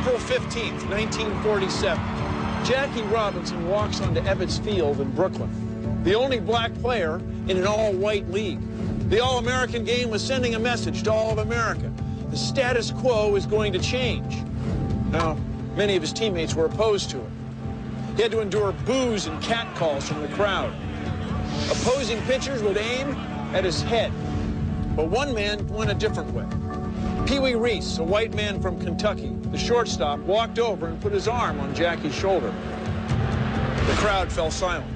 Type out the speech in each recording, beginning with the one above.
April 15th, 1947. Jackie Robinson walks onto Ebbets Field in Brooklyn, the only black player in an all-white league. The All-American game was sending a message to all of America. The status quo is going to change. Now, many of his teammates were opposed to it. He had to endure boos and catcalls from the crowd. Opposing pitchers would aim at his head. But one man went a different way. Pee Wee Reese, a white man from Kentucky, the shortstop, walked over and put his arm on Jackie's shoulder. The crowd fell silent.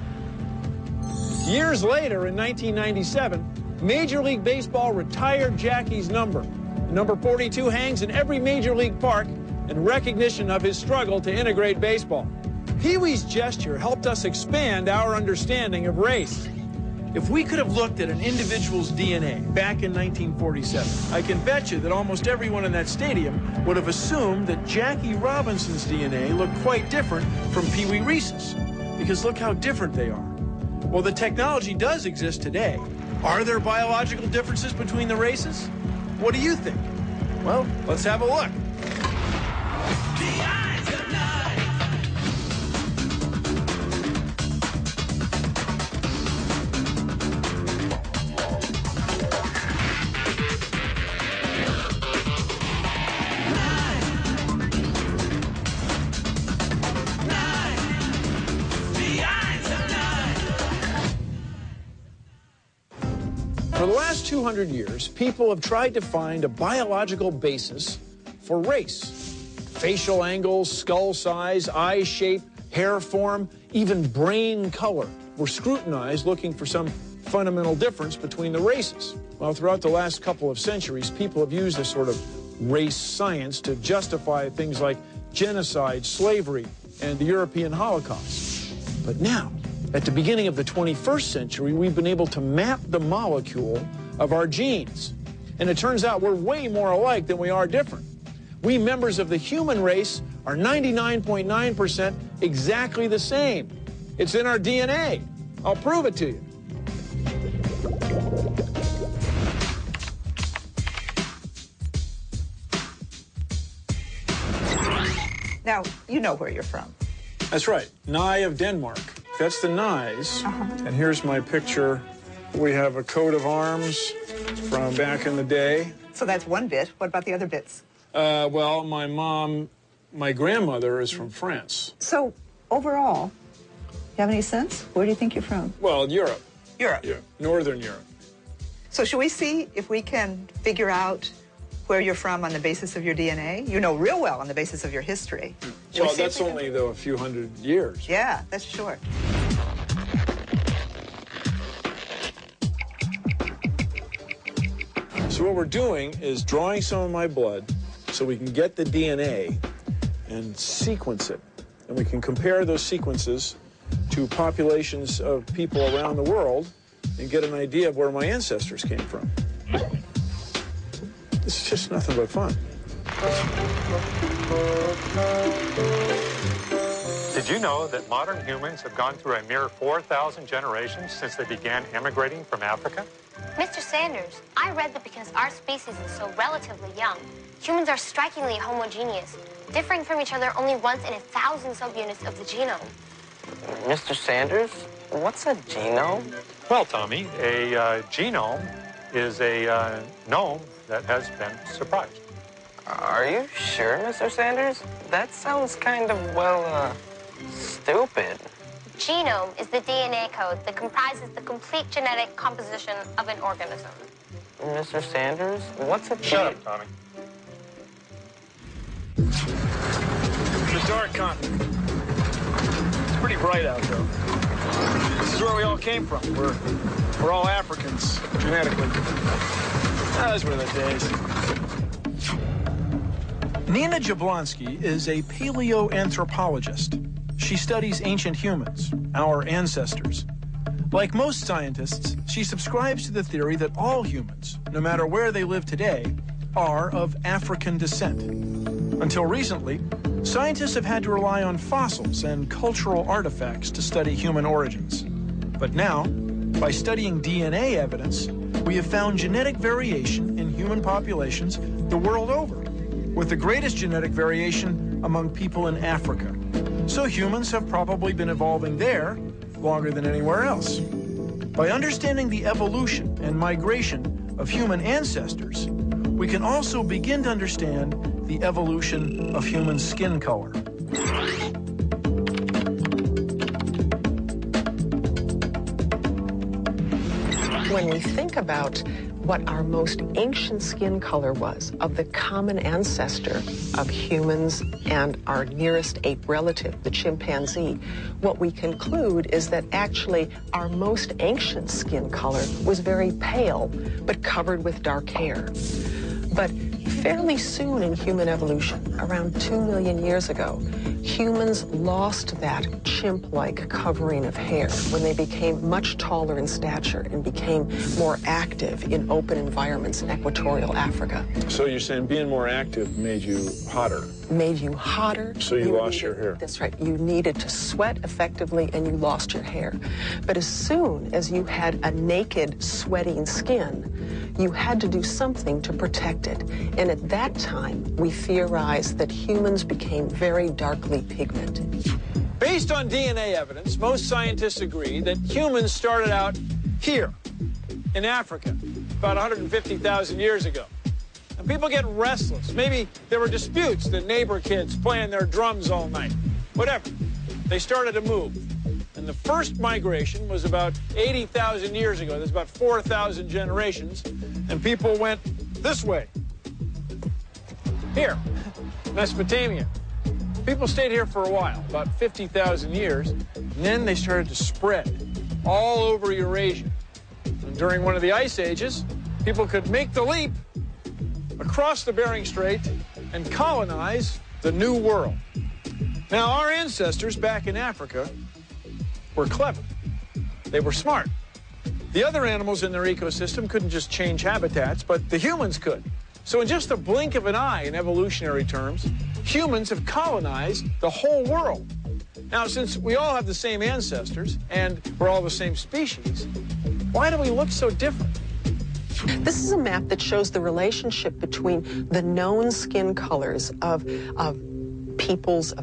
Years later, in 1997, Major League Baseball retired Jackie's number. Number 42 hangs in every Major League park in recognition of his struggle to integrate baseball. Pee Wee's gesture helped us expand our understanding of race. If we could have looked at an individual's DNA back in 1947, I can bet you that almost everyone in that stadium would have assumed that Jackie Robinson's DNA looked quite different from Pee Wee Reese's, because look how different they are. Well, the technology does exist today. Are there biological differences between the races? What do you think? Well, let's have a look. For the last 200 years, people have tried to find a biological basis for race. Facial angles, skull size, eye shape, hair form, even brain color were scrutinized looking for some fundamental difference between the races. Well, throughout the last couple of centuries, people have used this sort of race science to justify things like genocide, slavery, and the European Holocaust. But now, at the beginning of the 21st century, we've been able to map the molecule of our genes. And it turns out we're way more alike than we are different. We members of the human race are 99.9% exactly the same. It's in our DNA. I'll prove it to you. Now, you know where you're from. That's right, Nye of Denmark. That's the Nyes. And here's my picture. We have a coat of arms from back in the day. So that's one bit. What about the other bits? Well, my grandmother is from France. So, overall, you have any sense? Where do you think you're from? Well, Europe. Europe. Yeah, Northern Europe. So should we see if we can figure out where you're from on the basis of your DNA? You know real well on the basis of your history. Well, that's only, though, a few hundred years. Yeah, that's short. So what we're doing is drawing some of my blood so we can get the DNA and sequence it. And we can compare those sequences to populations of people around the world and get an idea of where my ancestors came from. It's just nothing but fun. Did you know that modern humans have gone through a mere 4,000 generations since they began emigrating from Africa? Mr. Sanders, I read that because our species is so relatively young, humans are strikingly homogeneous, differing from each other only once in 1,000 subunits of the genome. Mr. Sanders, what's a genome? Well, Tommy, a genome is a gnome that has been surprised. Are you sure, Mr. Sanders? That sounds kind of, well, stupid. Genome is the DNA code that comprises the complete genetic composition of an organism. Mr. Sanders, what's a Shut up, Tommy. It's a dark continent. It's pretty bright out, though. This is where we all came from. We're all Africans, genetically. Those were the days. Nina Jablonski is a paleoanthropologist. She studies ancient humans, our ancestors. Like most scientists, she subscribes to the theory that all humans, no matter where they live today, are of African descent. Until recently, scientists have had to rely on fossils and cultural artifacts to study human origins. But now, by studying DNA evidence, we have found genetic variation in human populations the world over, with the greatest genetic variation among people in Africa. So humans have probably been evolving there longer than anywhere else. By understanding the evolution and migration of human ancestors, we can also begin to understand the evolution of human skin color. When we think about what our most ancient skin color was of the common ancestor of humans and our nearest ape relative, the chimpanzee, what we conclude is that actually our most ancient skin color was very pale, but covered with dark hair. But fairly soon in human evolution, around 2 million years ago, humans lost that chimp-like covering of hair when they became much taller in stature and became more active in open environments in equatorial Africa. So you're saying being more active made you hotter? Made you hotter. So you lost your hair? That's right. You needed to sweat effectively and you lost your hair. But as soon as you had a naked, sweating skin, you had to do something to protect it. And at that time, we theorized that humans became very darkly pigmented. Based on DNA evidence, most scientists agree that humans started out here in Africa about 150,000 years ago. And people get restless. Maybe there were disputes, the neighbor kids playing their drums all night. Whatever. They started to move. And the first migration was about 80,000 years ago. There's about 4,000 generations. And people went this way. Here, Mesopotamia. People stayed here for a while, about 50,000 years. And then they started to spread all over Eurasia. And during one of the ice ages, people could make the leap across the Bering Strait and colonize the New World. Now, our ancestors back in Africa were clever. They were smart. The other animals in their ecosystem couldn't just change habitats, but the humans could. So in just a blink of an eye, in evolutionary terms, humans have colonized the whole world. Now, since we all have the same ancestors and we're all the same species, why do we look so different? This is a map that shows the relationship between the known skin colors of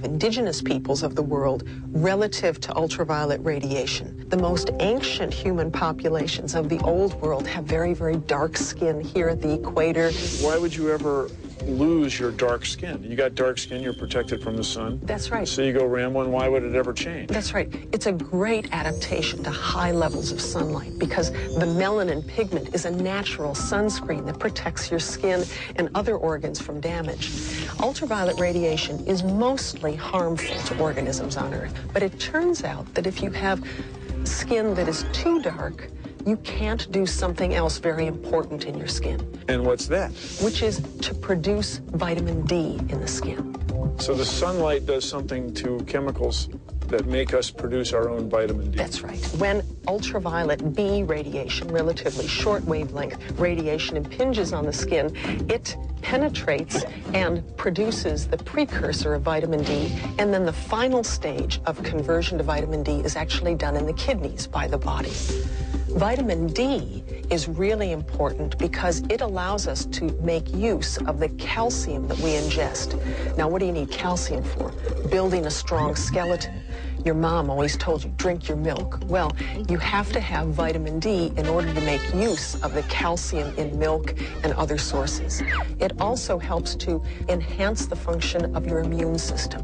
indigenous peoples of the world relative to ultraviolet radiation. The most ancient human populations of the old world have very, very dark skin here at the equator. Why would you ever lose your dark skin? You got dark skin, you're protected from the sun. That's right. So you go rambling, why would it ever change? That's right. It's a great adaptation to high levels of sunlight because the melanin pigment is a natural sunscreen that protects your skin and other organs from damage. Ultraviolet radiation is mostly harmful to organisms on Earth, but it turns out that if you have skin that is too dark, you can't do something else very important in your skin. And what's that? Which is to produce vitamin D in the skin. So the sunlight does something to chemicals that make us produce our own vitamin D. That's right. When ultraviolet B radiation, relatively short wavelength radiation, impinges on the skin, it penetrates and produces the precursor of vitamin D, and then the final stage of conversion to vitamin D is actually done in the kidneys by the body. Vitamin D is really important because it allows us to make use of the calcium that we ingest. Now, what do you need calcium for? Building a strong skeleton. Your mom always told you, drink your milk. Well, you have to have vitamin D in order to make use of the calcium in milk and other sources. It also helps to enhance the function of your immune system.